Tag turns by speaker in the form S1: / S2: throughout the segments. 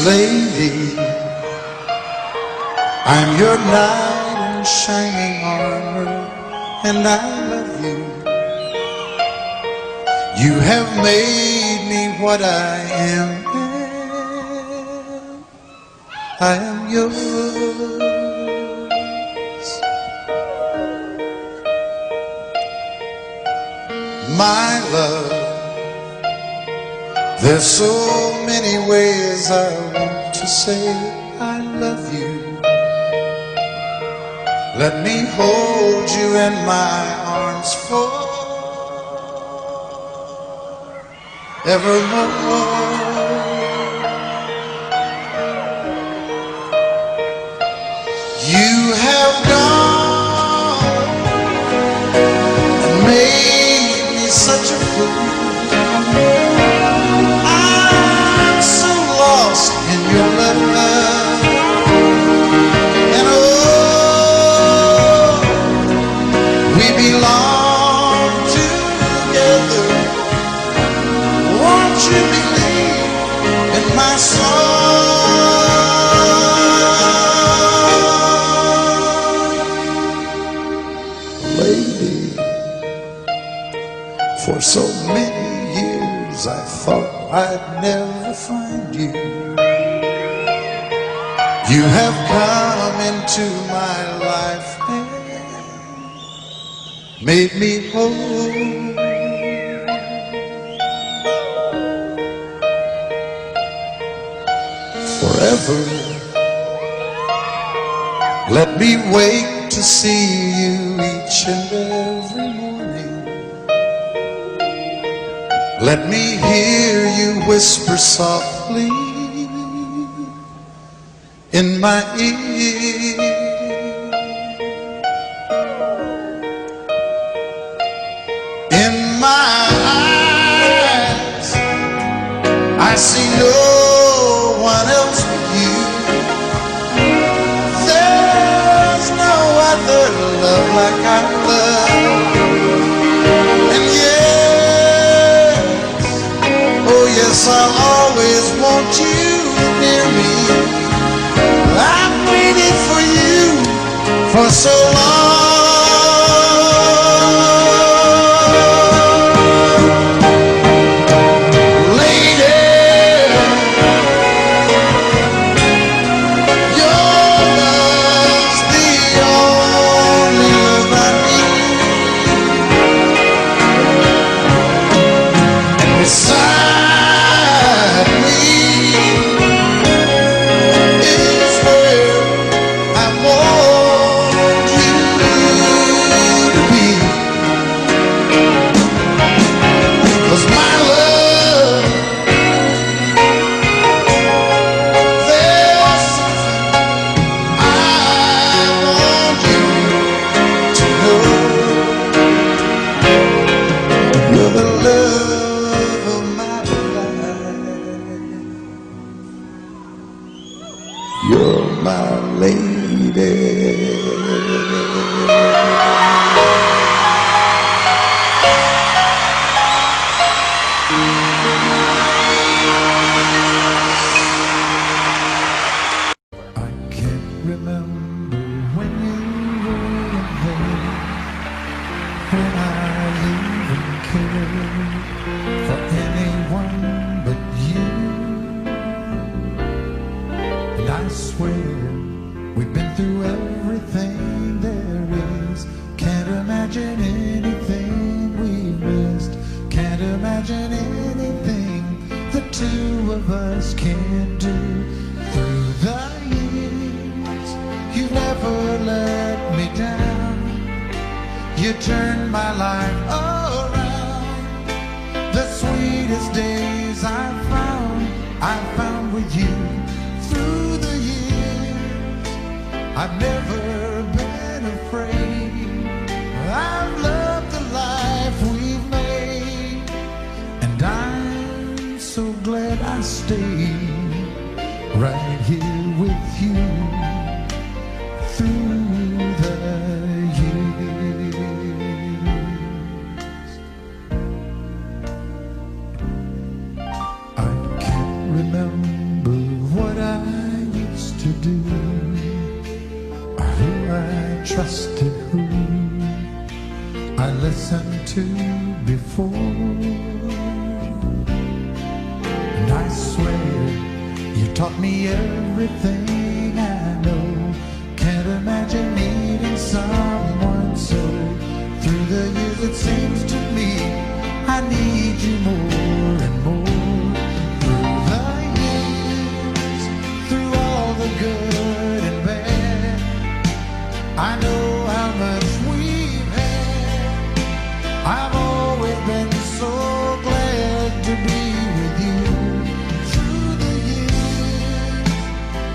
S1: Lady, I'm your knight in shining armor, and I love you. You have made me what I am. I am yours. My love, there's so many ways I want to say I love you. Let me hold you in my arms forevermore. You have gone and made me such a fool. I'm so lost in your love, and oh, we belong together. Won't you believe in my song? Lady, for so many years I thought I'd never find you. You have come into my life and made me whole. Forever, let me wake to see you each and every morning. Let me hear you whisper softly in my ear. In my eyes, I see no one else but you. There's no other love like our love. And yes, oh yes, I'll always want you near me. I've waited for you for so long. Beside me is where I want you to be. 'Cause my love, there's something I want you to know. You're the love of my life. You're my lady. I can't remember when you were in there, when I even cared for anyone but you. And I swear we've been through everything there is. Can't imagine anything we've missed. Can't imagine anything the two of us can't do. Through the years, you've never let me down. You turned my life around. The sweetest days I found with you. Through the years, I've never been afraid. I've loved the life we've made, and I'm so glad I stayed right here with you through the years. I can't remember what do, who I trusted, who I listened to before. And I swear you taught me everything I know. Can't imagine needing someone so. Through the years it seems to me I need you more and more. Through the years, through all the good and bad, I know how much we've had. I've always been so glad to be with you. Through the years,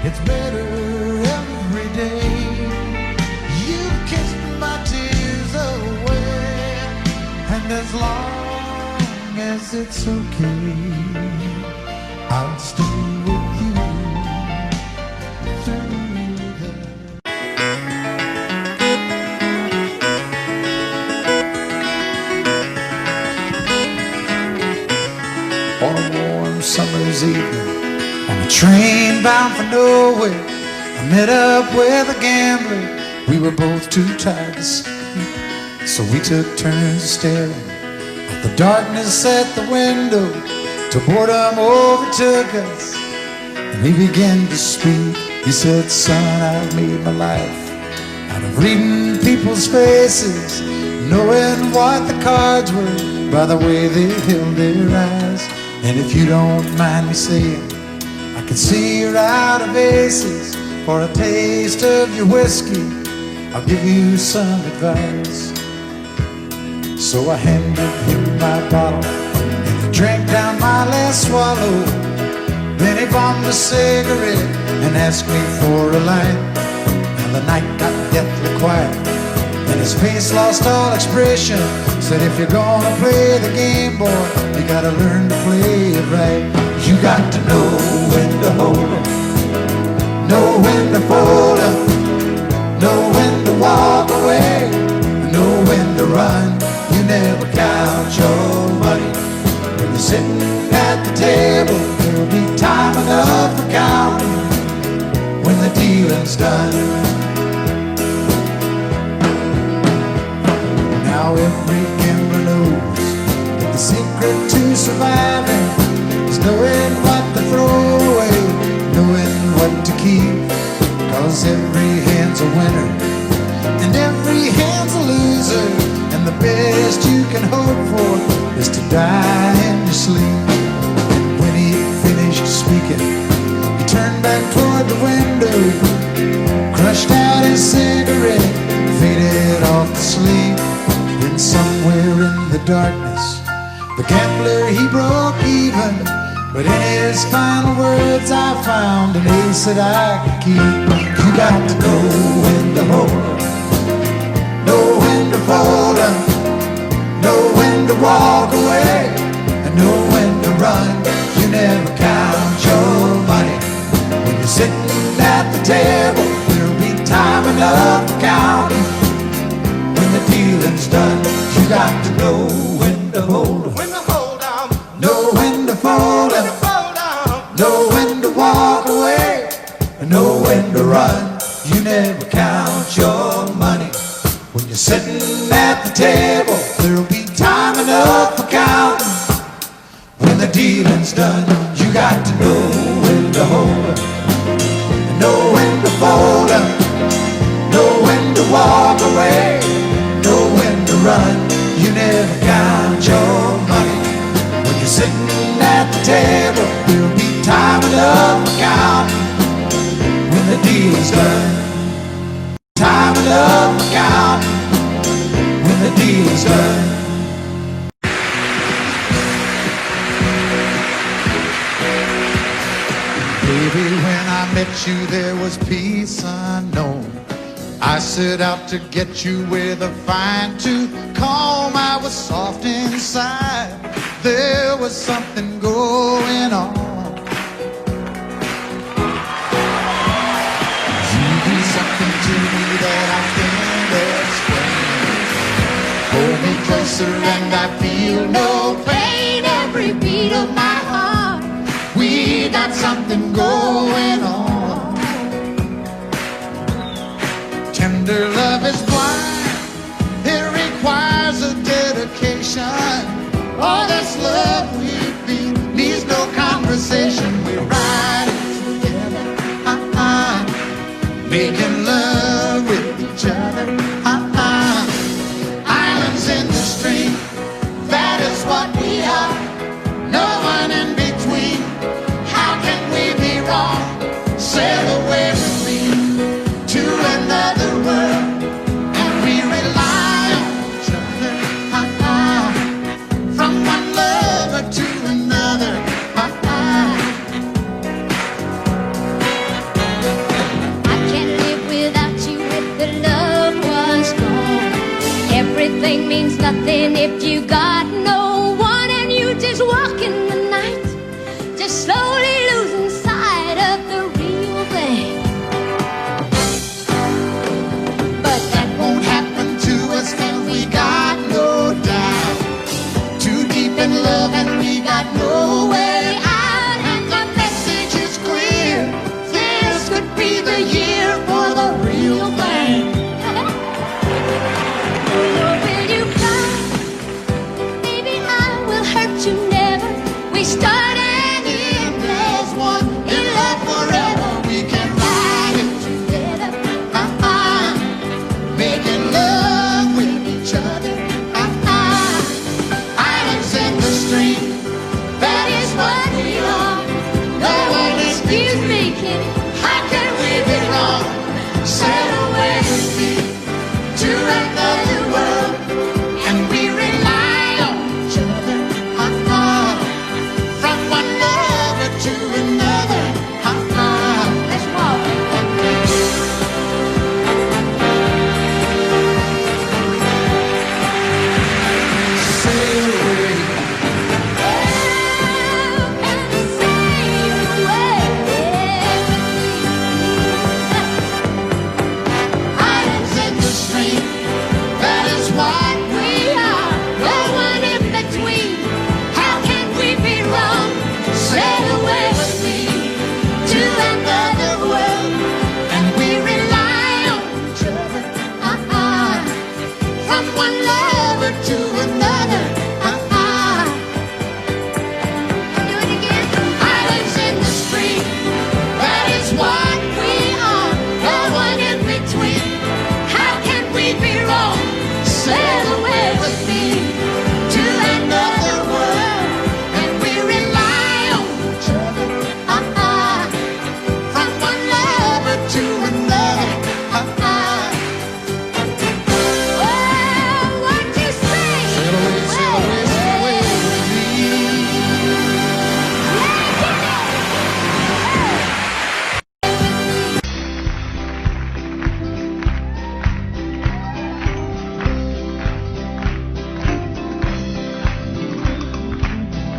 S1: it's better every day. You've kissed my tears away, and as long as it's okay, I'll stay with you through the... On a warm summer's evening, on a train bound for nowhere, I met up with a gambler. We were both too tired to sleep, so we took turns staring at the darkness at the window till boredom overtook us, and we began to speak. He said, son, I've made my life out of reading people's faces, knowing what the cards were by the way they held their eyes. And if you don't mind me saying, I can see you're out of aces. For a taste of your whiskey, I'll give you some advice. So I handed him my bottle, and he drank down my last swallow. Then he bombed a cigarette and asked me for a light. And the night got deathly quiet, and his face lost all expression. Said, if you're gonna play the game, boy, you gotta learn to play it right. You got to know when to hold 'em, know when to fold 'em, know when to walk away, know when to run. You never count your money when you're sitting at the table. There'll be time enough for counting when the dealing's done. Now every gambler knows that the secret to surviving is knowing what to throw away, knowing what to keep. Cause every hand's a winner and every hand's a loser, and the best you can hope for is to die in your sleep. And when he finished speaking, he turned back toward the window, crushed out his cigarette, faded off to sleep. Then somewhere in the darkness, the gambler, he broke even. But in his final words I found an ace that I could keep. You got to know when to hold 'em, know when to fold 'em, know when to walk away, and know when to run. You never count your money when you're sitting at the table. There'll be time enough for counting when the dealing's done. You got to know when to hold 'em, when to hold 'em, know when to fold 'em, know when to walk away, and know when to run. You never count your money when you're sitting at the table. There'll be time enough for counting when the dealing's done. You got to know when to hold 'em, know when to fold 'em, know when to walk away, know when to run. You never count your money when you're sitting at the table. There'll be time enough for counting when the deal's done. Time enough for counting when the deal's done. Baby, when I met you there was peace unknown. I set out to get you with a fine-tooth comb. I was soft inside, there was something going on. You do something to me that I can't explain. Hold me closer and I feel no pain. Every beat of my heart, we got something going on. making love with each other. Islands in the stream, that is what we are. No one in between. How can we be wrong? Sail away with me to another world, and we rely on each other. From one lover to another.
S2: Everything means nothing if you got no one, and you just walk in the night, just slowly losing sight of the real thing.
S1: But that won't happen to us, 'cause we got no doubt. Too deep in love and we got no way out. And the message is clear, this could be the year for the real thing.
S2: We start and end as one, in love forever.
S1: We can ride it
S2: together,
S1: making love with each other. Islands in the stream,
S2: that is what we are. No one excuse me, Kitty. How can we be wrong?
S1: sail away with me to another world, and we rely on each other. From one lover to another.
S2: Let's walk.
S1: Sail away. Islands in the stream, that is what
S2: We are, no one in between. How can we be wrong?
S1: sail away with me to another world, and we rely on each other. From one lover to another.
S2: Do it again.
S1: Islands in the stream, that is what we are. No one in between.
S2: How can we be wrong?
S1: Sail away with me to another world, and we rely on each other. From one lover to another.
S2: Oh, what you say?
S1: Sail away, sail away, sail away with me.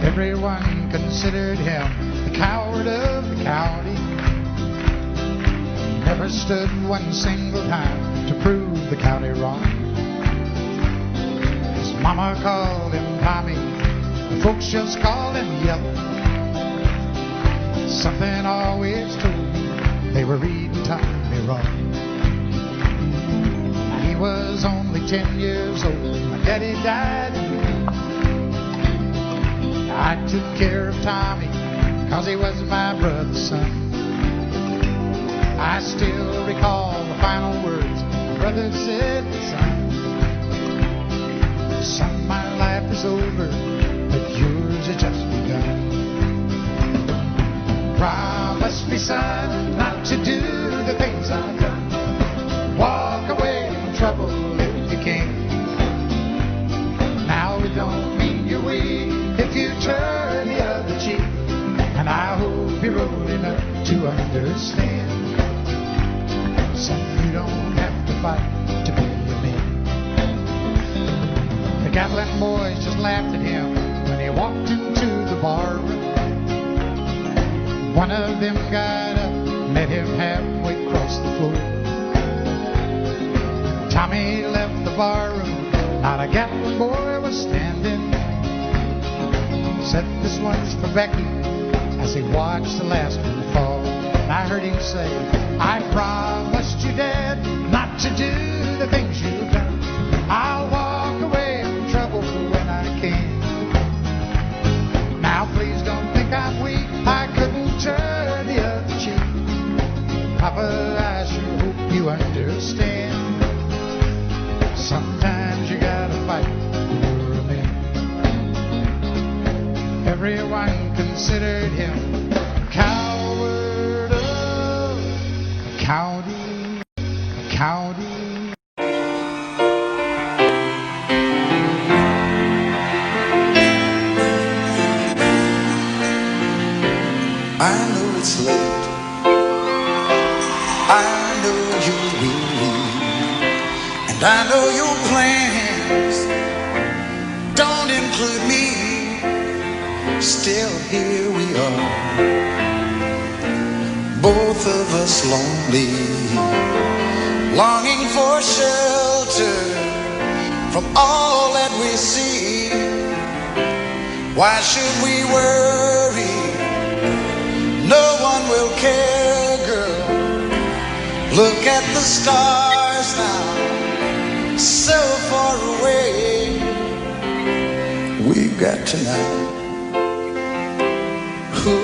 S1: Everyone considered him the coward of the county. Never stood one single time to prove the county wrong. His mama called him Tommy, the folks just called him Yellow. Something always told me they were reading Tommy wrong. He was only 10 years old, my daddy died. I took care of Tommy, 'cause he was my brother's son. I still recall the final words my brother said, son, my life is over, but yours has just begun. Promise me, son, not to do the things I've done. Walk away from trouble if you can. Now it don't mean you're weak if you turn the other cheek, and I hope you're old enough to understand. Son, you don't have to fight to be a man. The Gatlin boys just laughed at him when he walked into the bar room. One of them got up, met him halfway across the floor. Tommy left the bar room, not a Gatlin boy was standing. Said, this one's for Becky, as he watched the last one fall. And I heard him say, I promised you, Dad, not to do the things you've done. I'll walk away from trouble when I can. Now please don't think I'm weak, I couldn't turn the other cheek. Papa, I sure hope understand. Sometimes you gotta fight for a man. Everyone considered him a coward of a county, a county. I know it's late, I know you're weary, and I know your plans don't include me. Still here we are, both of us lonely, longing for shelter from all that we see. Why should we worry? No one will care, girl. Look at the stars now, so far away. We've got tonight. Who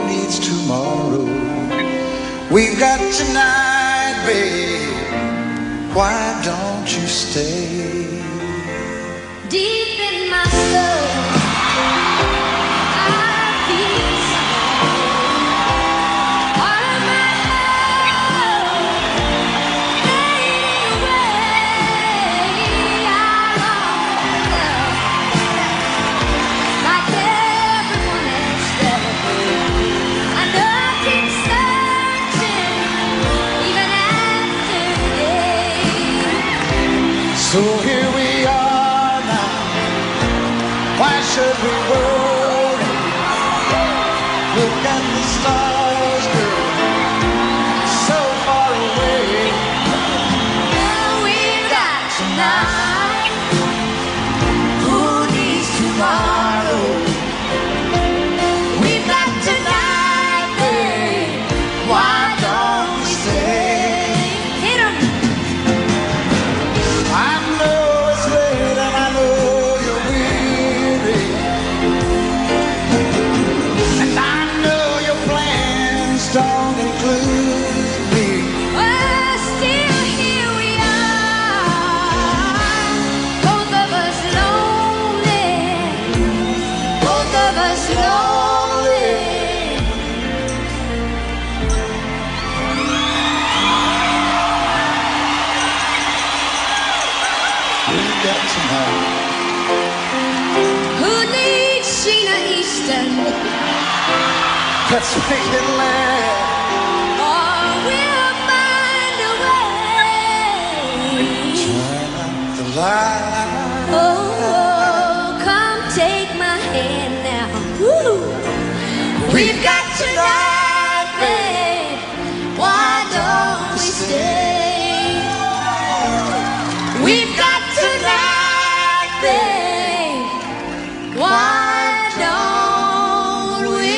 S1: needs tomorrow? We've got tonight, babe. Why don't you stay?
S2: Deep in my soul,
S1: so here we are now. Why should we worry? Look at the stars, girl, so far away.
S2: well, we've got tonight. Who needs tomorrow? We've got tonight, babe. Why don't we stay? Hit 'em.
S1: I know it's late and I know you're weary, and I know your plans don't include me.
S2: Well, still here we are, both of us lonely, both of us lonely.
S1: We've got tonight.
S2: Who needs Sheena Easton?
S1: Let's make it last.
S2: Or we'll find a way.
S1: Turn out the light.
S2: Oh, come take my hand now. Woo. We've got tonight, babe. Why don't we stay? We've got tonight, babe. Why don't we?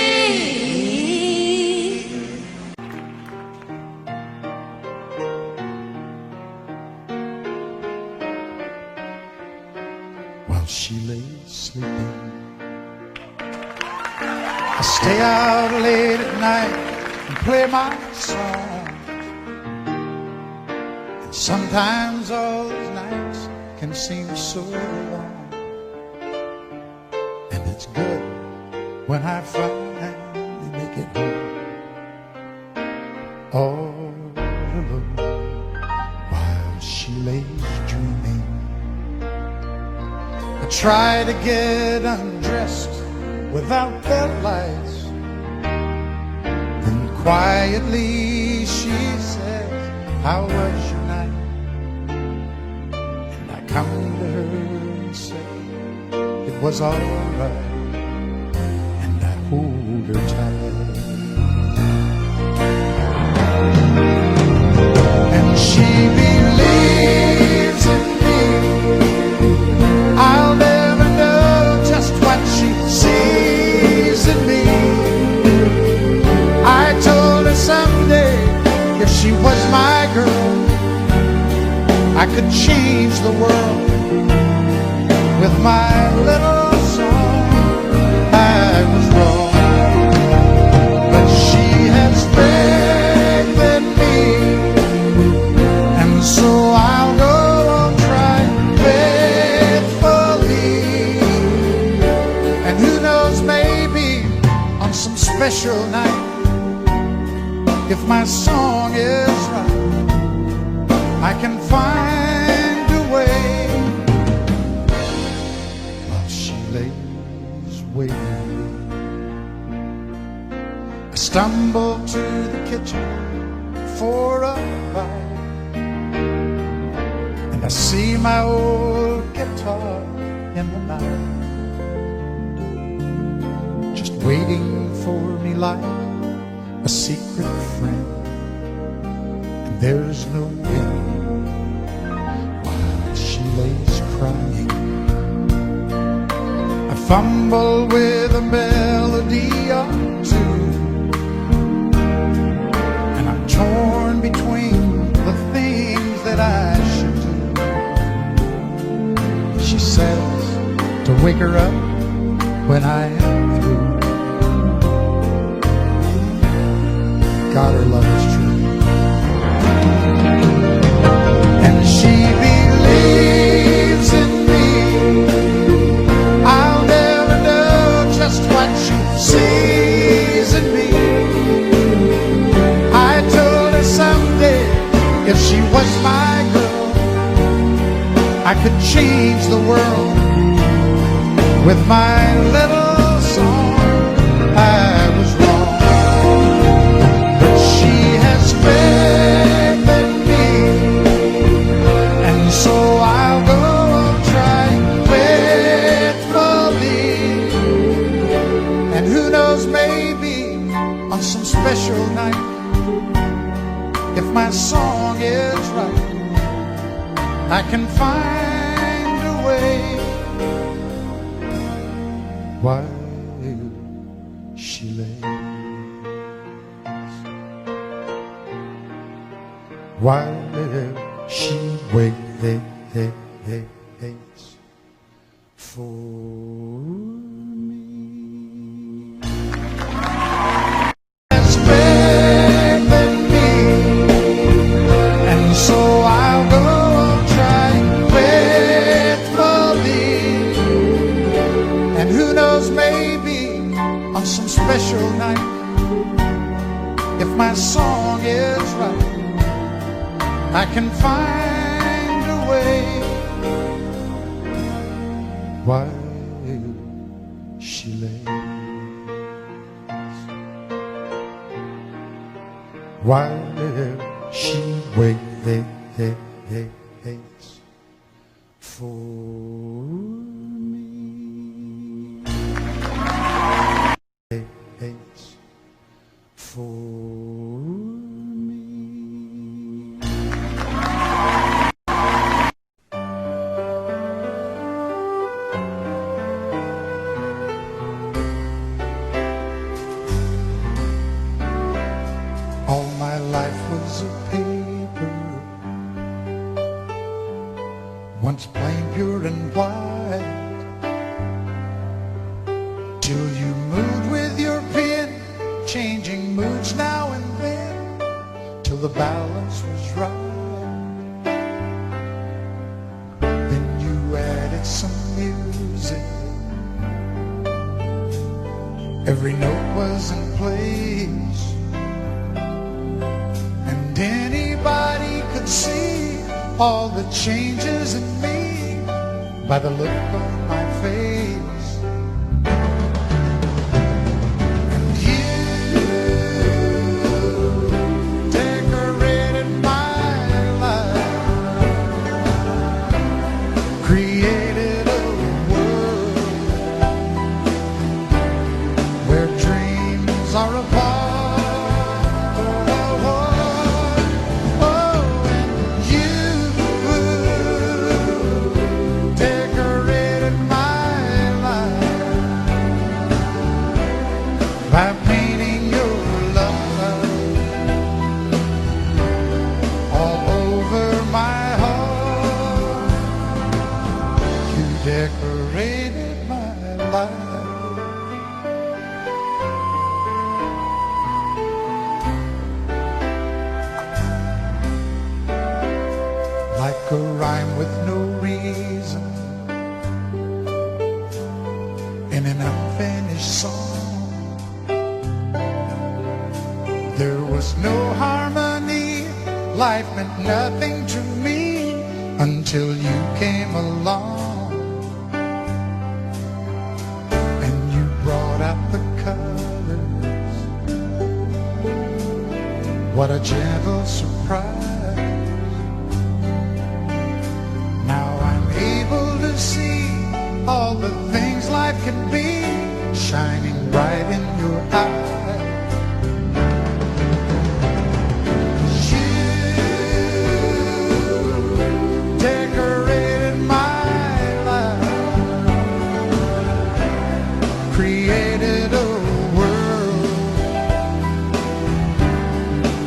S1: While she lay sleeping, I stay out late at night and play my song. And sometimes all those nights can seem so long, and it's good when I finally make it home, all alone, while she lays dreaming. I try to get undressed without the lights, then quietly she says, how was your night? And I come to her and say, it was all right, and I hold her tight. And she believes in me. I'll never know just what she sees in me. I told her someday, if she was my girl, I could change the world with my little song. I was wrong, but she has faith in me. special night, if my song is right, I can find a way while she lays waiting. I stumble to the kitchen for a bite, and I see my old guitar in the night, just waiting for me like a secret friend. And there's no wind while she lays crying. I fumble with a melody or two, and I'm torn between the things that I should do. She says to wake her up when I am through. God, her love is true. And she believes in me. I'll never know just what she sees in me. I told her someday if she was my girl, I could change the world with my little song. I was wrong, but she has faith in me, and so I'll go on trying faithfully. And who knows, maybe on some special night, if my song is right, I can find a way while she lays, while she waits for me. Has faith in me, and so I'll go on trying faithfully. And who knows, maybe on some special night, if my song is right, I can find a way while she lays, while she waits for me. Waits for me. All my life was a paper, once plain, pure and white, till you moved with your pen, changing moods now and then, till the balance was right. Then you added some music, every note was in place, and anybody could see all the changes in me by the look on my face. And you decorated my life, created a world where dreams are apart. By painting your love all over my heart, you decorated my life. There was no harmony, life meant nothing to me until you came along and you brought out the colors. What a gentle surprise. Now I'm able to see all the things life can be shining bright in your eyes. Created a world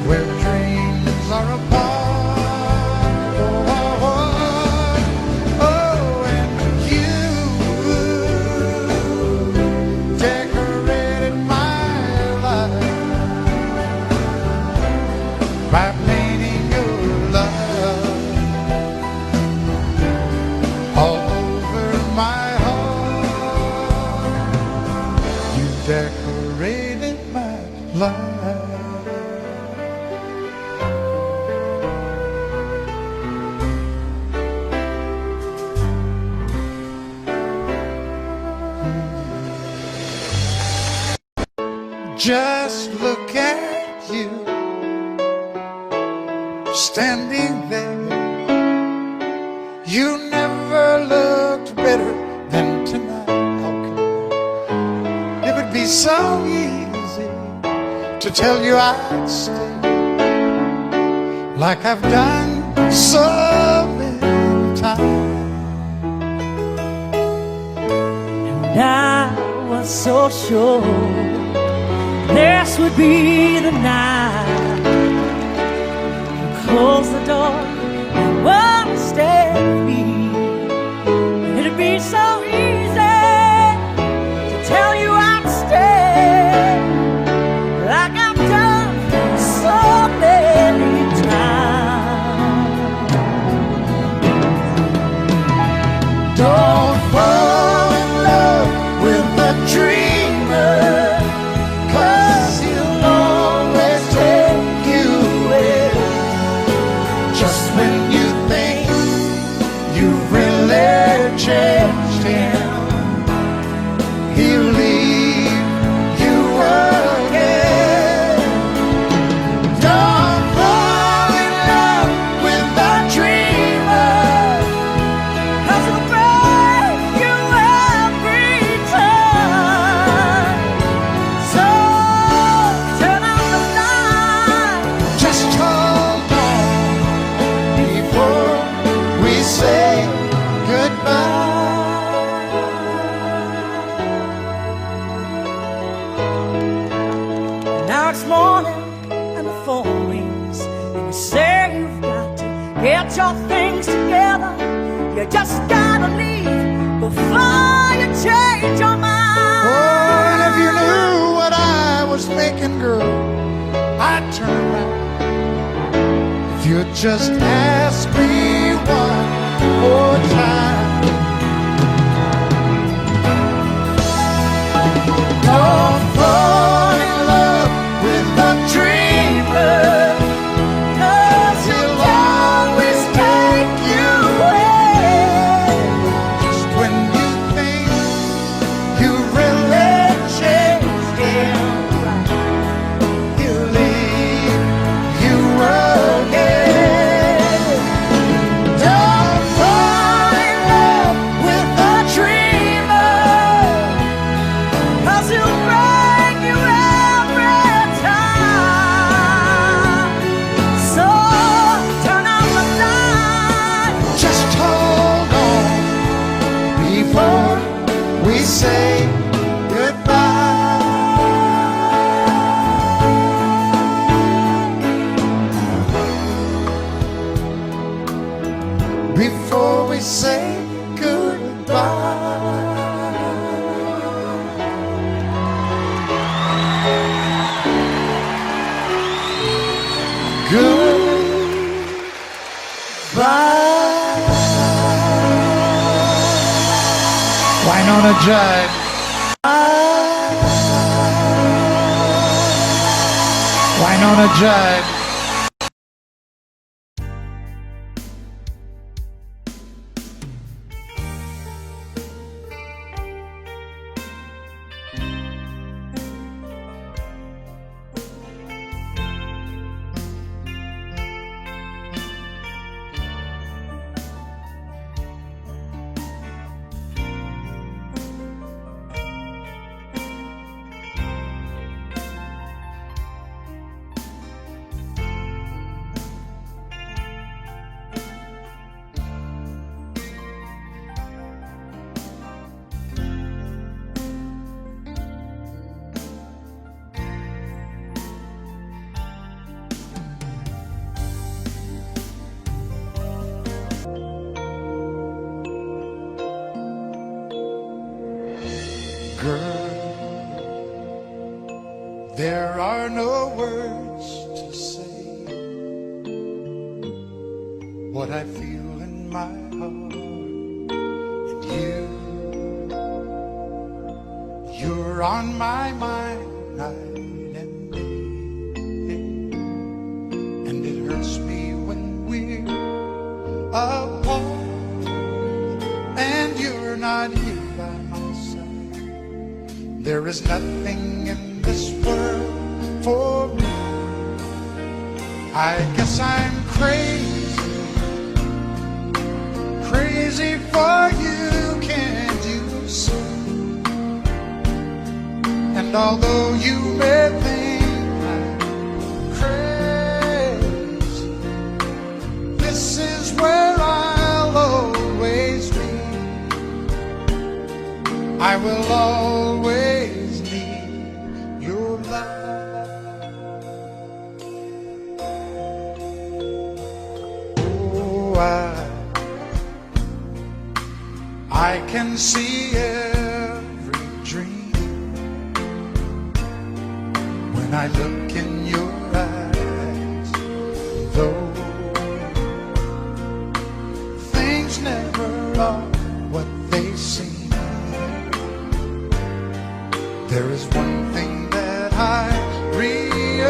S1: where dreams are apart. Oh, and you decorated my life by painting your love all over my decorated my life. Just look at you standing there. You never looked better than tonight. It'd be so easy to tell you I'd stay, like I've done so many times.
S3: And I was so sure this would be the night. You close the door and won't stay with me. It'd be so easy to tell you I'd stay, like I've done so many times.
S1: Don't fall in love with a dreamer, 'cause he'll always take you away. Just when you think you've really changed him, he'll leave you again. Don't fall in love with a dreamer,
S3: 'Cause it'll break you every time. So turn out the light.
S1: just hold on before we say goodbye.
S3: Now it's morning and the phone rings, and you say you've got to get your things together. You just gotta leave before you change your mind.
S1: Oh, and if you knew what I was thinking, girl, I'd turn around. If you'd just ask me one more time. Don't fall in love with a dreamer,
S3: 'Cause
S1: he'll always take you away. Just when you think you really changed him, he'll leave you again. Don't fall in love with a dreamer,
S3: 'Cause he'll break you every time. So turn out the light.
S1: just hold on before we say goodbye. Before we say goodbye. Goodbye. Wynonna Judd. Wynonna hang on a jibe. Girl, there are no words to say what I feel in my heart. And you're on my mind night and day. And it hurts me when we're apart and you're not here by my side. There is nothing in this world for me. I guess I'm crazy, crazy for you, can't you see? And although you may think I'm crazy, this is where I'll always be. I will always need your love. Oh, I can see every dream when I look in your eyes. Though things never are what they seem, there is one thing that I realize,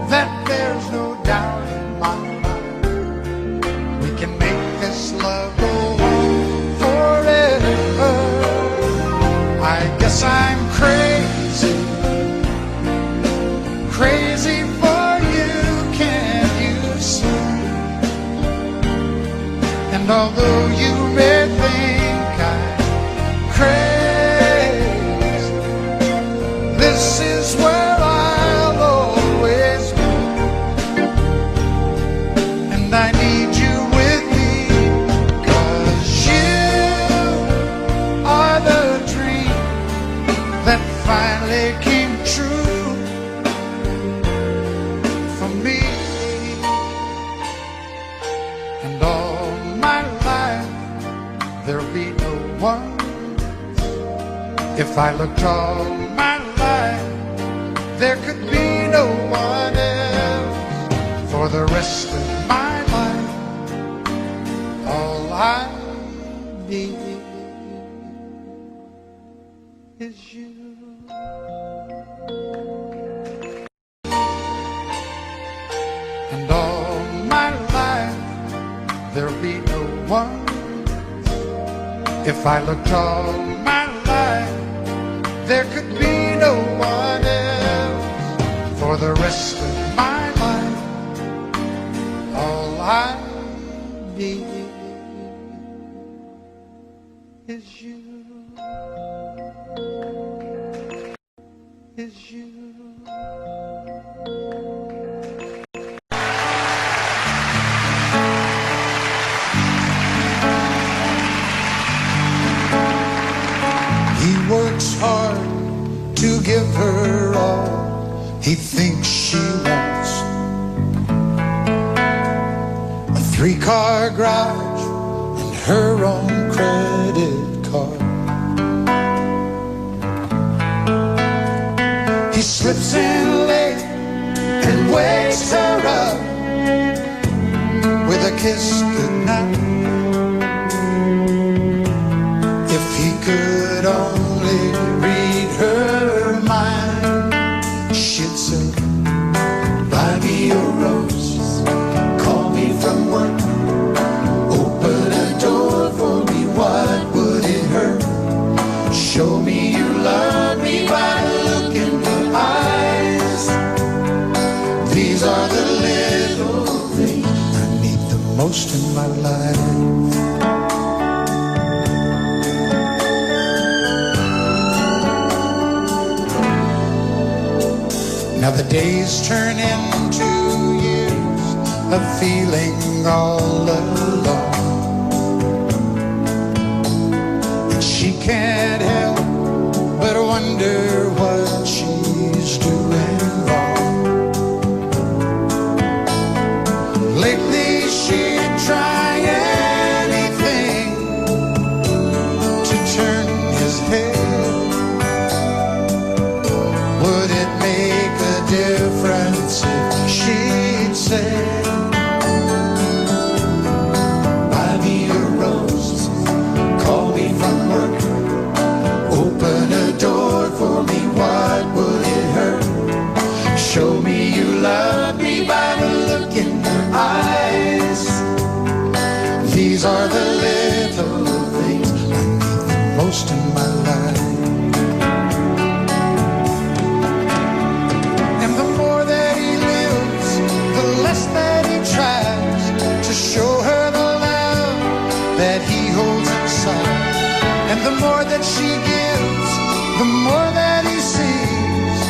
S1: that there's no doubt in my mind. We can make this love go on forever. I guess I'm crazy, crazy for you, can't you see? And although you may think I'm crazy, this is where I'll always be. And I need you with me, 'cause you are the dream that finally came true for me. And all my life there'll be no one. If I looked all my life, there could be no one else. For the rest of my life, all I need is you. And all my life, there'll be no one. If I looked all my life, there could be no one else. For the rest of my life, all I need is you. Is you. He works hard to give her all he thinks she wants. A 3-car garage and her own credit card. He slips in late and wakes her up with a kiss goodnight. If he could only read her mind, she'd most in my life. Now the days turn into years of feeling all alone, and she can't help but wonder what she's doing wrong. Lately she'd try anything to turn his head. Would it make a difference if she'd say, buy me a rose, call me from work, open a door for me, what would it hurt? Show me you love me by the look in your eyes. These are the little things I need the most in my life. And the more that he lives, the less that he tries to show her the love that he holds inside. And the more that she gives, the more that he sees.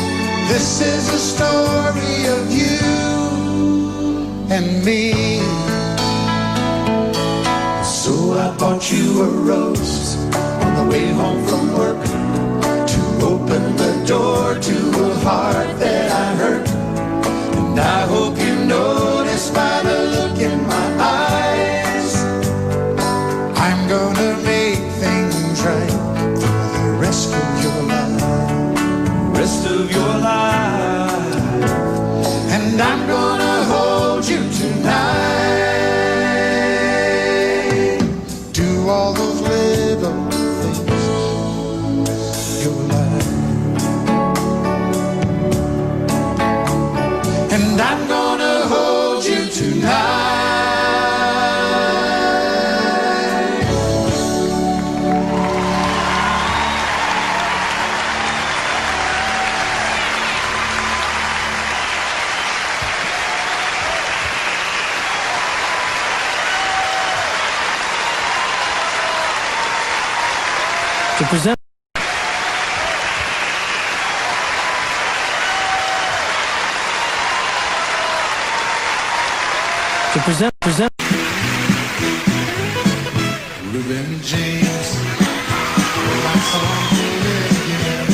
S1: This is a story of you and me. So I bought you a rose on the way home from work, to open the door to a heart that I hurt. And I hope you notice by the look in my eyes, I'm gonna make things right for the rest of your life. Rest of your life. And I'm gonna hold you tonight. Do all those little things your life. And I'm gonna hold you tonight.
S4: To present
S1: Reuben James, my song will live again.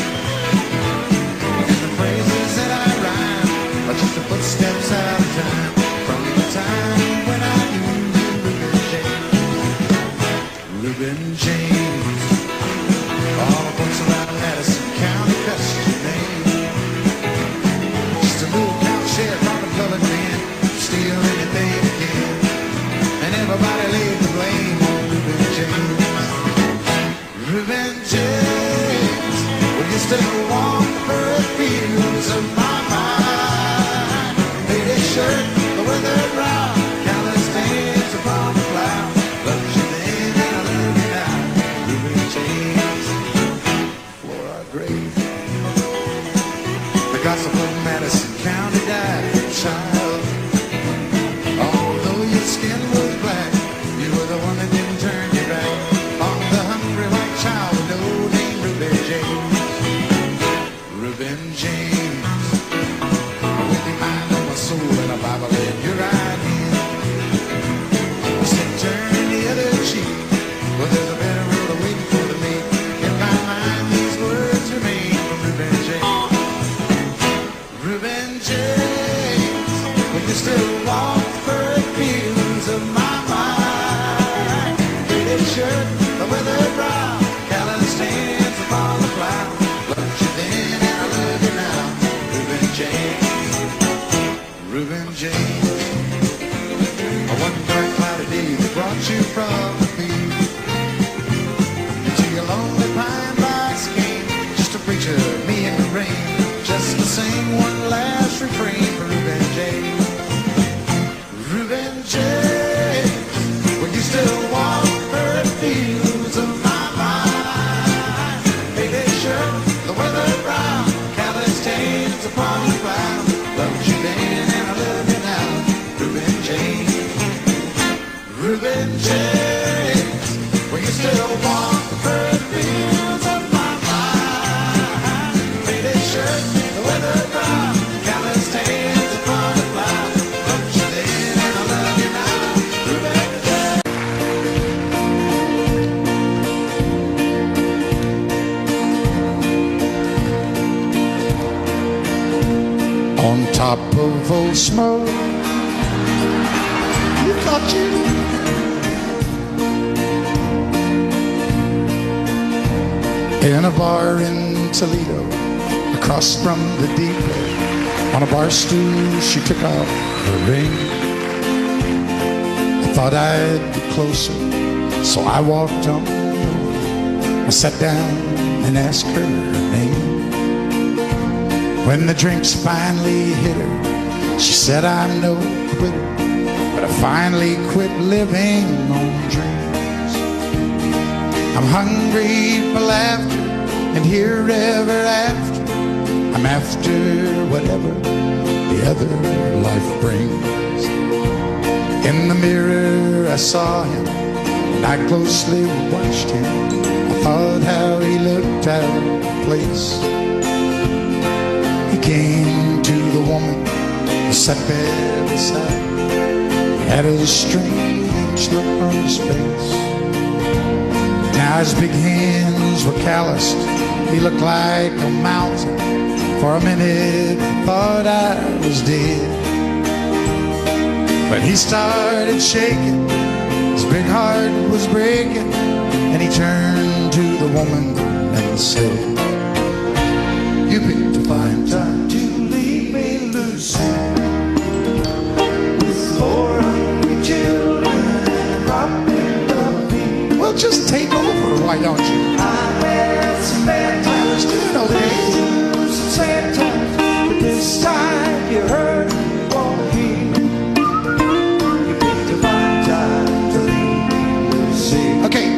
S1: And the phrases that I rhyme are just the footsteps out of time, from the time when I knew Reuben James. Reuben James, all the books around Madison County cussed your name. Just a little cow shed from the colored man, steal anything again. And everybody laid the blame on Reuben James. Reuben James, will you still walk the fields of my mind? Faded shirt, the weather brown, callous hands upon the cloud. Loved you then and I love you now. Reuben James, for our grave. The gossip of Madison County died, child. Although your skin was black, you were the one that didn't turn your back on the hungry white child with no name, Reuben James. Reuben James, with your mind on my soul and a Bible in your right hand. I said turn the other cheek, well there's a better road waiting for the me. In my mind these words remain from Reuben James. Reuben James, will you still walk the fields of my mind? Faded shirt, the weather brown, calloused hands upon the plow. Loved you then and I love you now. Reuben James, Reuben James. One dark cloudy day that brought you from the field into your lonely pine box came just a preacher, me in the rain, just to sing one last refrain for Reuben James. Reuben James, will you still walk the fields of my mind? Faded shirt, the weather brown, calloused hands upon the plow. Loved you then and I love you now. Reuben James, on top of old smoke. You thought you in a bar in Toledo, across from the depot, on a bar stool she took out her ring. I thought I'd be closer, so I walked on over. I sat down and asked her name. When the drinks finally hit her, she said, I'm no quitter, but I finally quit living on dreams. I'm hungry for laughter, and here ever after, I'm after whatever the other life brings. In the mirror I saw him, and I closely watched him. I thought how he looked out of place. He came to the woman who sat there beside. He had a strange look on his face. Now his big hands were calloused. He looked like a mountain. For a minute I thought I was dead. But he started shaking, his big heart was breaking, and he turned to the woman and said, you picked a fine time to leave me, Lucy, with 4 hungry children and rocking the beat. Well, just take over, why don't you? I had some bad times, you know the days, some sad times, but this time you heard me walking. You picked a fine time to leave me, Lucy. Okay,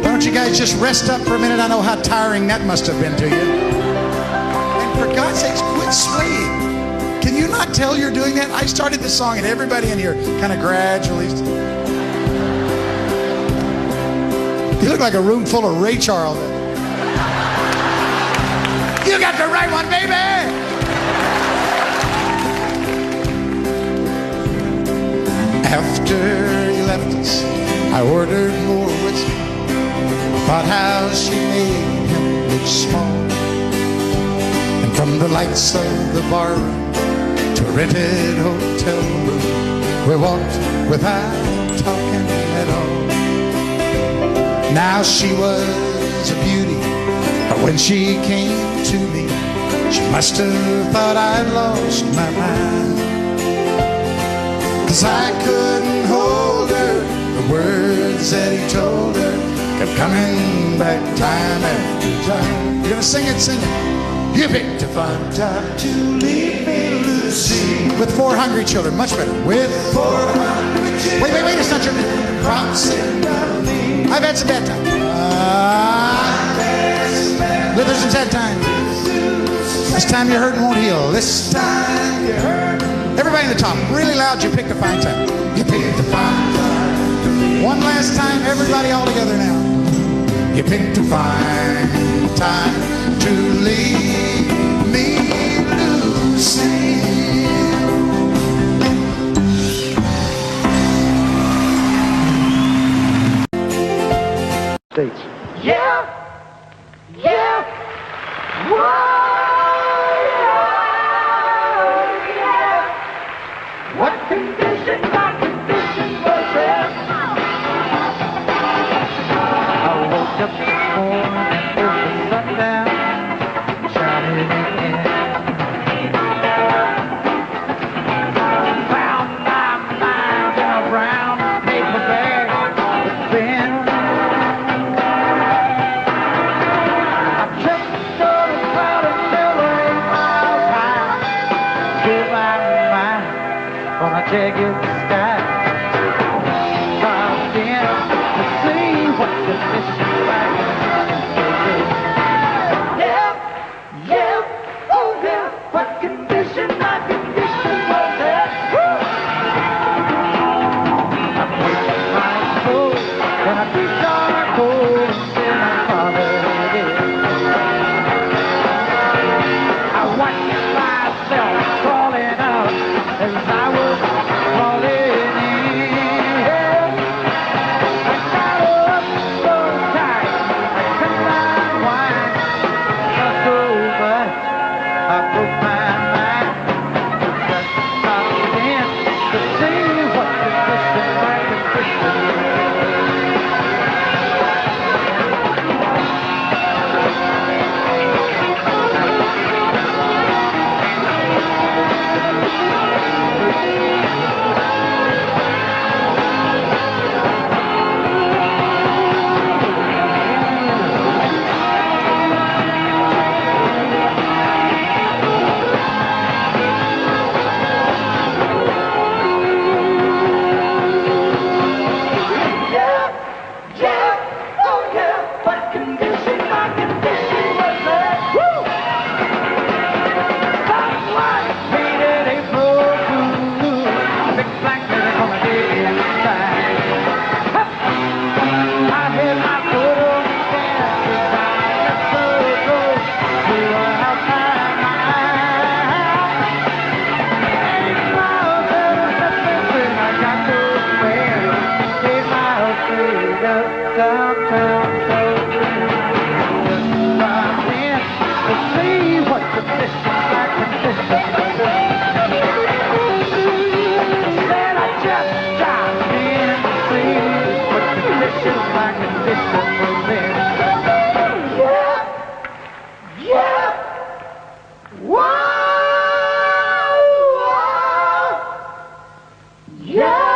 S1: why don't you guys just rest up for a minute? I know how tiring that must have been to you. For God's sakes, quit swaying. Can you not tell you're doing that? I started this song and everybody in here kind of gradually. You look like a room full of Ray Charles. You got the right one, baby! After he left us, I ordered more whiskey. Thought how she made him look small. From the lights of the bar room to a rented hotel room, we walked without talking at all. Now she was a beauty, but when she came to me, she must have thought I'd lost my mind. 'Cause I couldn't hold her, the words that he told her kept coming back time after time. You're gonna sing it, sing it. You picked a fine time to leave me, Lucy, with 4 hungry children, much better. With 4 hungry children. Wait, it's not your promising. I've had some bad times. There's some sad times. This time you're hurting won't heal. This time you're hurting. Everybody in the top, really loud, you picked a fine time. You picked a fine time. One last time, everybody all together now. You picked a fine time to leave me, Lucy. States.
S3: Yeah, yeah, whoa, yeah. What condition, my condition was there? I woke up this morning with the sun down, shining in. Found my mind in a brown paper bag with thin. I tripped on a cloud of silver 8 miles high. Give my mind on a jagged sky. Dropped in to see what the mission like. Yeah, oh yeah, what condition my condition was there. I put my soul in a deep dark hole and then I followed it. I watched myself crawling out as I was crawling see what conditions like conditions. Said I just dropped in to see what conditions like conditions will be. Yeah, yeah, whoa, whoa, yeah.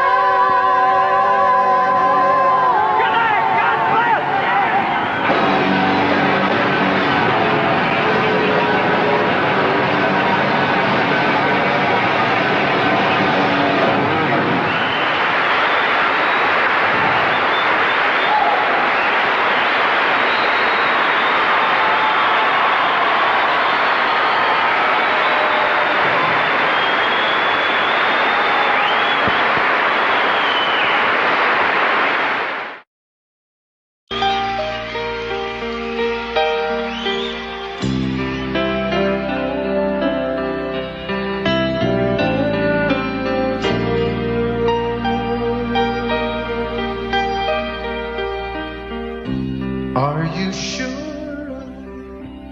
S1: Are you sure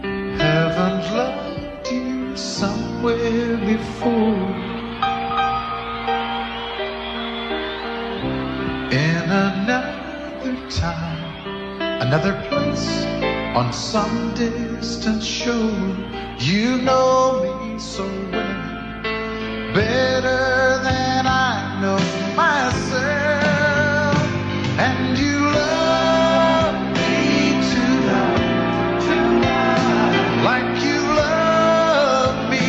S1: I haven't loved you somewhere before? In another time, another place, on some distant shore. You know me so well, better than I know myself, and you love me tonight, like you love me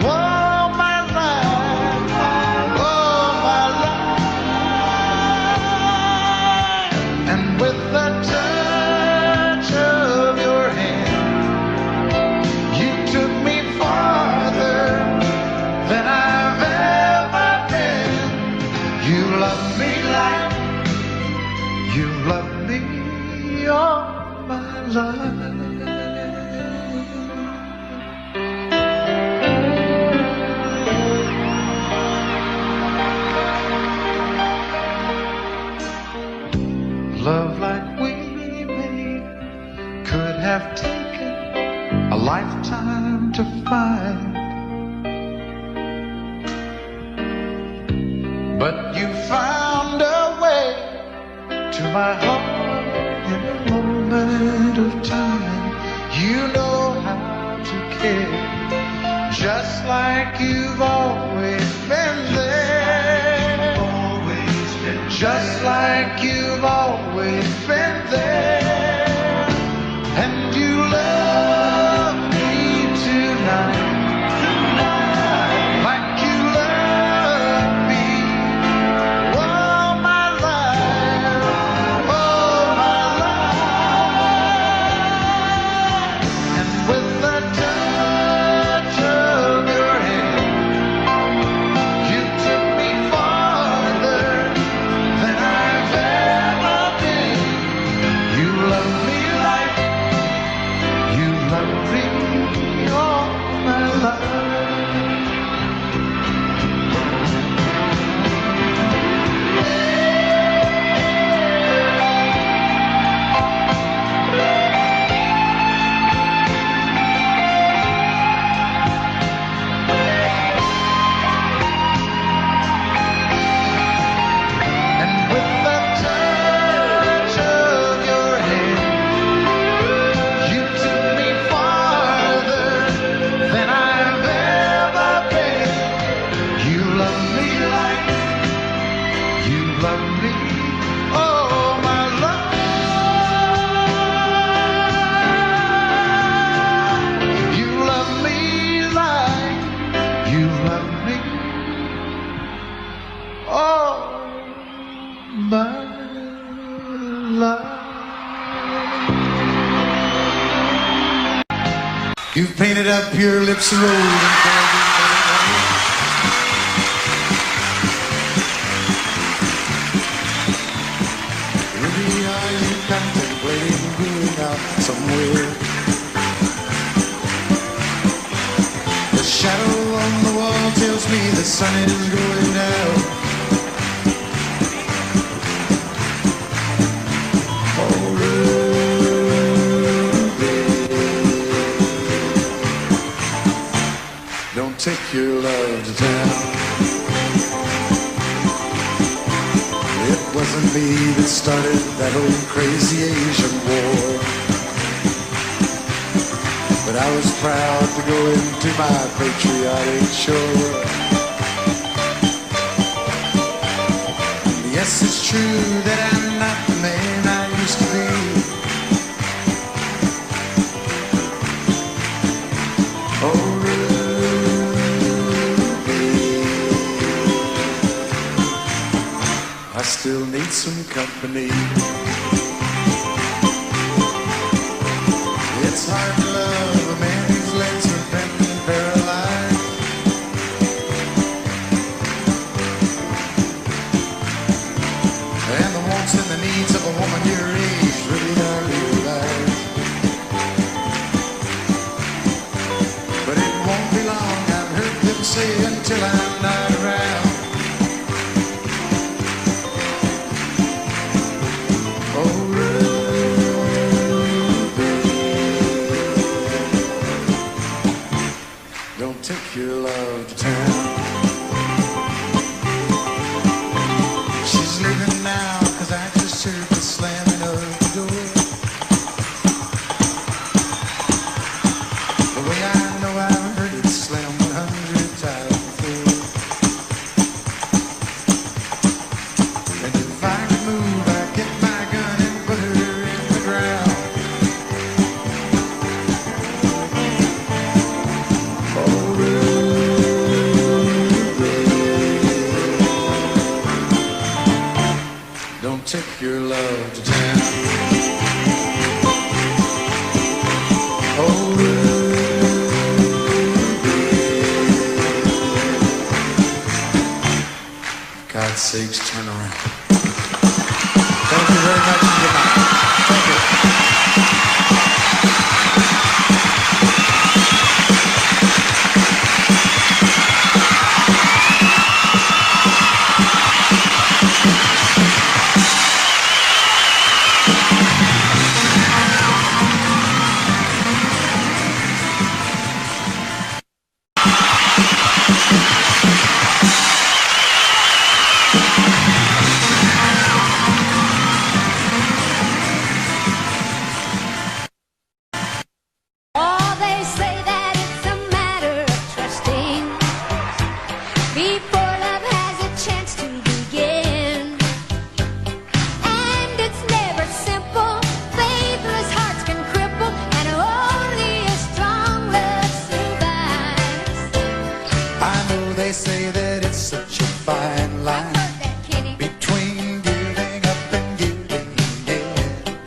S1: all my life, all my life. And with the touch of your hand, you took me farther than I've ever been. You love me like you love me all my life. Love like we made could have taken a lifetime to find, but you found a way to my heart in a moment of time. You know how to care, just like you've always been there, just like you've always been there. And you love me tonight, like you love me all my life, all my life. And with the touch of your hand, you took me farther than I've ever been. You love me like you love me all my life. And with the touch of your hand, you took me farther than I've ever been. You love me like you love me all my life. You love me like you love me all my life. You've painted up your lips and rolled and maybe are you contemplating going out somewhere? The shadow on the wall tells me the sun is going down. Oh, Ruby, take your love to town. It wasn't me that started that old crazy Asian war, but I was proud to go into my patriotic shore. Yes, it's true that I'm not the man I used to be. Oh, I still need some company. It's hard to love a man whose legs are bent and paralyzed. And the wants and the needs of a woman your age really are realized. But it won't be long, I've heard them say, until I'm not around. Take your love to town. She's leaving now, 'cause I just heard the slamming of the door. The way I know I've heard it slam 100 times before. And if I could move, I'd get my gun and put her in the ground. Don't take your love to town. Oh, for God's sakes, turn around. Thank you very much and good night. Thank you. They say that it's such a fine line between giving up and giving in.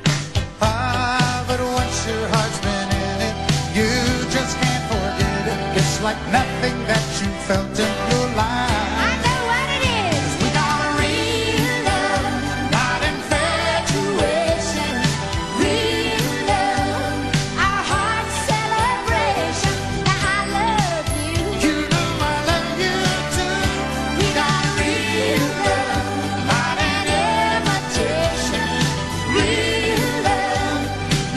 S1: Ah, but once your heart's been in it, you just can't forget it. It's like nothing that you felt in your life.
S2: I know what it is.
S1: We got a real love, not infatuation. Real love,
S2: Our heart's celebration. Now I love you.
S1: you know I love you too.
S2: We got real love, not an imitation. Real love,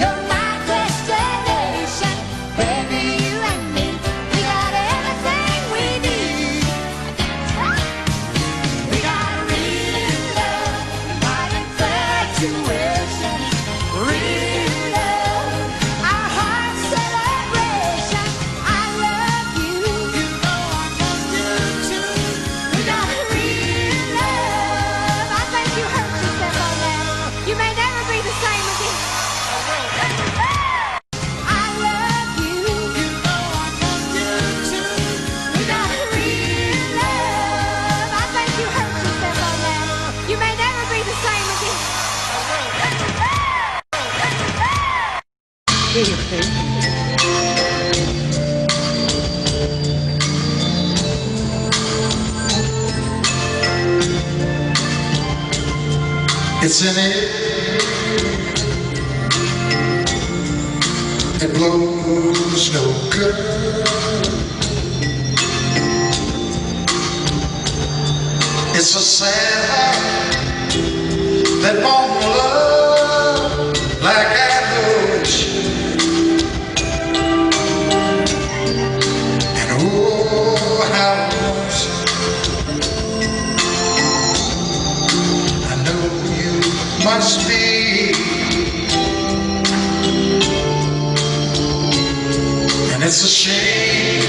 S2: you're my destination. Baby, you and me, we got everything we need. We got real love, not infatuation. Real love, our heart's celebration. I love you.
S1: You know I love you too.
S2: We got real love. I think you hurt yourself on that. You may never be the same again. I love you.
S1: You know I love you too.
S2: We got real love. I think you hurt yourself on that. You may never be the same again.
S1: It's in it. It blows no good. It's a sad heart that won't love like I know it should. And oh, And it's a shame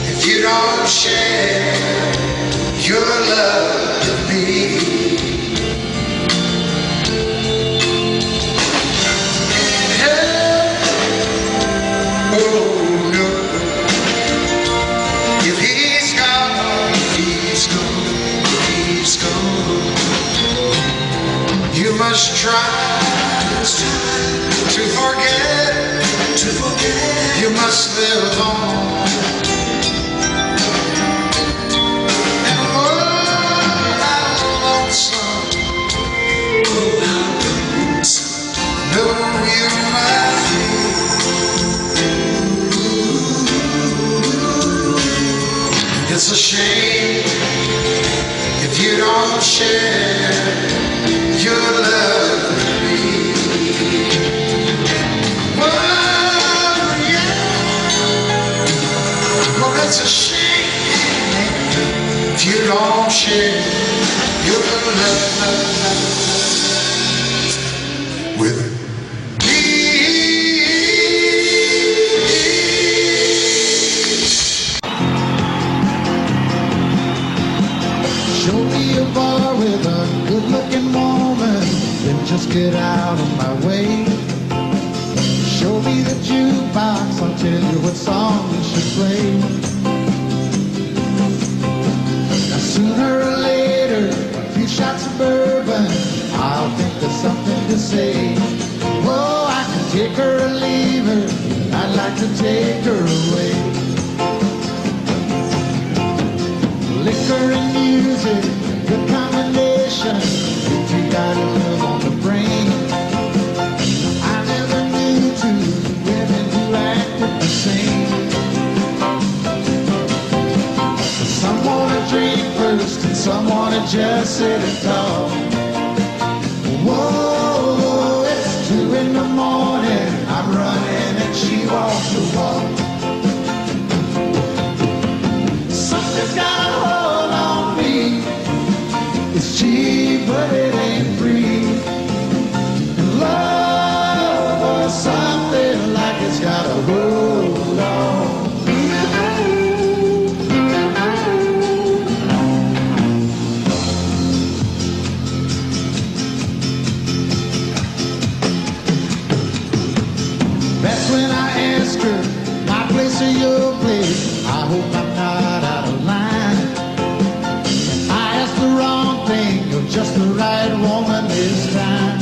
S1: if you don't share your love with me. Oh no, if he's gone, he's gone, he's gone. You must try to forget, to forget. You must live on. And oh, how lonesome, oh, how lonesome, no, you must be. It's a shame if you don't share your love with me. Well, yeah. Well, it's a shame if you don't share your love with me. Show me a bar with a good-looking woman, then just get out of my way. Show me the jukebox, I'll tell you what song you should play. Now sooner or later, a few shots of bourbon, I'll think of something to say. Oh, I can take her or leave her, I'd like to take her away. Liquor and music, good combination. If you got a love on the brain, I never knew two women who acted the same. Some wanna drink first and some wanna just sit and talk. Whoa, it's 2 in the morning, I'm running and she walks the walk. Something's got a hold on me. It's cheap, but it ain't free. And love or something like it's got a hold on me. That's when I ask her, my place or your place? I hope I'm not out of line. I asked the wrong thing, you're just the right woman this time.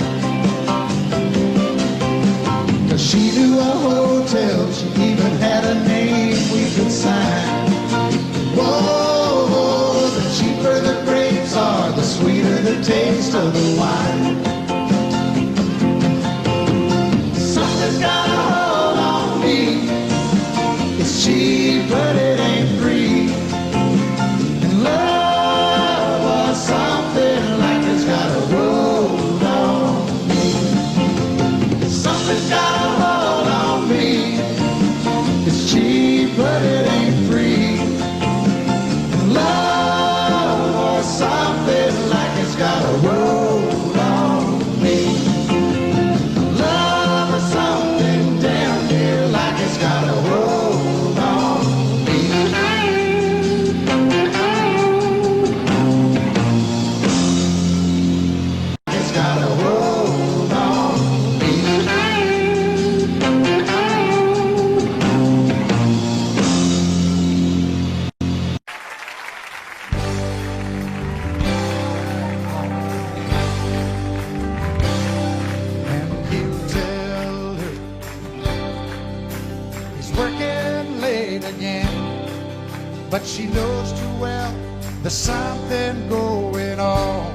S1: Cause she knew a hotel, she even had a name we could sign. Whoa, the cheaper the grapes are, the sweeter the taste of the wine. Something's got a hold on me. It's cheap, but it ain't free. And love or something like it's got a hold on me. Something's got a hold on me. It's cheap, but it ain't free. And love or something like it's got a hold on me. Love or something damn near like it's got a hold on me. It's got a hold on me. And you tell her he's working late again, but she knows too well there's something going on.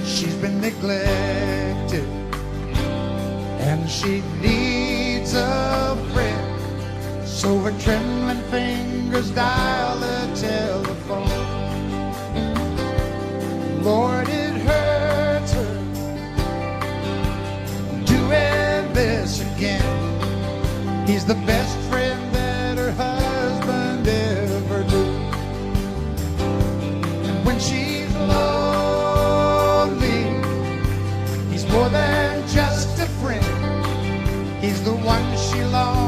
S1: She's been neglected and she needs a friend. So her trembling fingers dial the telephone. Lord, it hurts her doing this again. He's the best friend that her husband ever knew. And when she's lonely, he's more than just a friend. He's the one she longs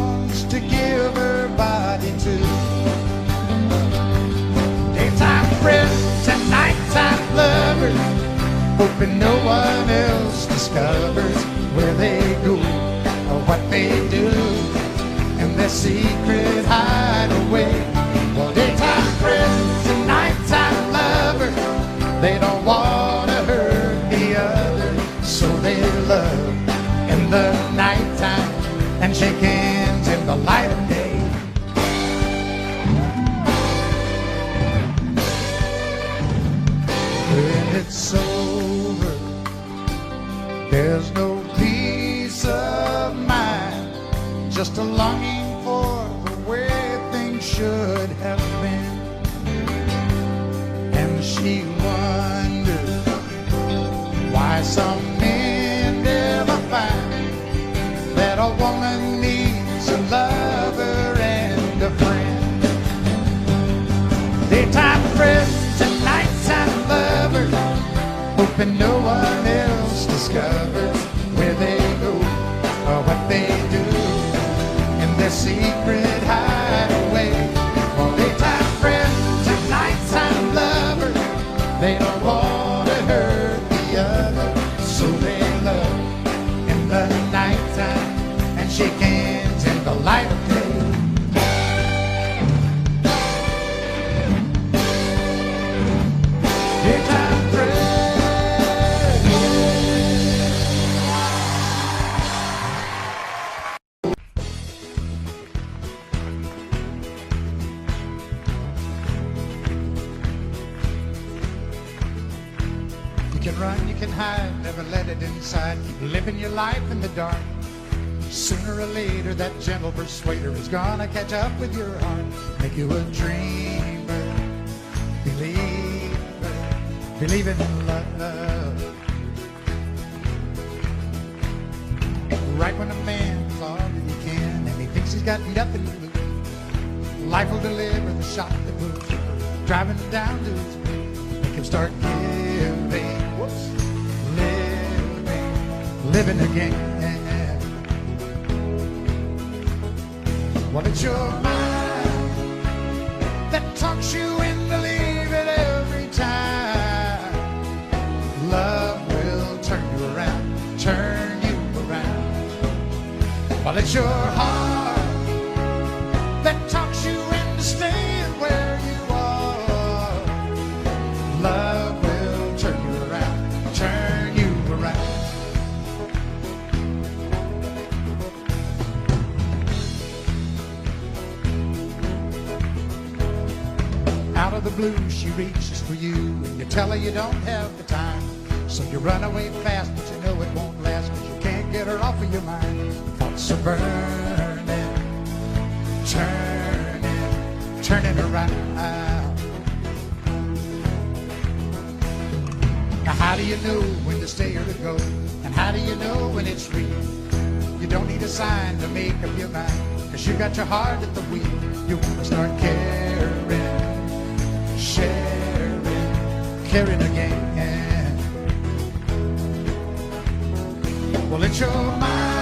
S1: hoping no one else discovers where they go or what they do in their secret hideaway. Well, daytime friends and nighttime lovers, they don't want to hurt the other, so they love in the nighttime and shake hands in the light of day. When it's over, there's no peace of mind, just a longing for the way things should have been. And she wonders why some men never find that a woman needs a lover and a friend. Daytime friends and nighttime lovers, hoping no one else discovers where they go or what they do in their secret hideaway. Well, daytime friends and nighttime lovers, they don't want to hurt the other, so they love in the nighttime and shake hands in the light of day. Daytime friends. You can run, you can hide, never let it inside. Keep living your life in the dark. Sooner or later, that gentle persuader is gonna catch up with your heart. Make you a dreamer, believer, believe in love. Right when a man's all that he can and he thinks he's got nothing to lose, life will deliver the shot that moves, driving him down to his knees. Make him start giving, living again. Well, it's your mind that talks you into leaving every time. Love will turn you around, turn you around. Well, it's your heart that talks you into staying where you are. Love will turn you around, turn you around. Out of the blue, she reaches for you, and you tell her you don't have the time. So you run away fast, but you know it won't last, because you can't get her off of your mind. Thoughts are burning, turning around. Now how do you know when to stay or to go? And how do you know when it's real? You don't need a sign to make up your mind, because you got your heart at the wheel. You want to start caring, sharing, caring again. Well, it's your mind